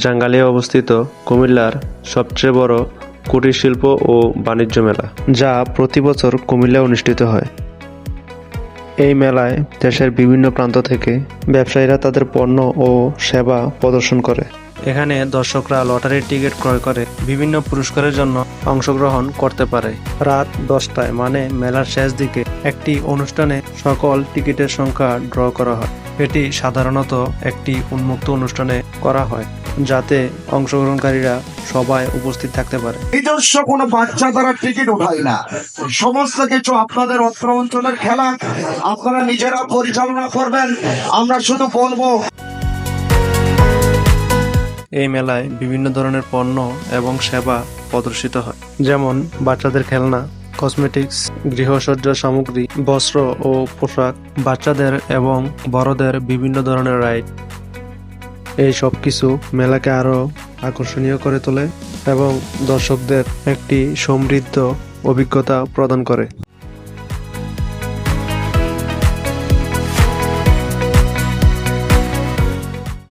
জাঙ্গালিয়া অবস্থিত কুমিল্লার সবচেয়ে বড় কুটির শিল্প ও বাণিজ্য মেলা, যা প্রতি বছর কুমিল্লায় অনুষ্ঠিত হয়। এই মেলায় দেশের বিভিন্ন প্রান্ত থেকে ব্যবসায়ীরা তাদের পণ্য ও সেবা প্রদর্শন করে। এখানে দর্শকরা লটারির টিকিট ক্রয় করে বিভিন্ন পুরস্কারের জন্য অংশগ্রহণ করতে পারে। রাত 10টায় মানে মেলার শেষ দিকে একটি অনুষ্ঠানে সকল টিকিটের সংখ্যা ড্র করা হয়। এটি সাধারণত একটি উন্মুক্ত অনুষ্ঠানে করা হয়, যাতে অংশগ্রহণকারীরা সবাই উপস্থিত থাকতে পারে। নিজস্ব কোনো বাচ্চা দ্বারা টিকিট উঠায় না, সমস্ত কিছু আপনাদের অত্র অঞ্চলের খেলা আপনারা নিজেরা পরিচালনা করবেন। আমরা শুধু বলবো, এই মেলায় বিভিন্ন ধরনের পণ্য এবং সেবা প্রদর্শিত হয়, যেমন বাচ্চাদের খেলনা, কসমেটিক্স, গৃহসজ্জা সামগ্রী, বস্ত্র ও পোশাক, বাচ্চাদের এবং বড়দের বিভিন্ন ধরনের রাইড। এই সব কিছু মেলাকে আরো আকর্ষণীয় করে তোলে এবং দর্শকদের একটি সমৃদ্ধ অভিজ্ঞতা প্রদান করে।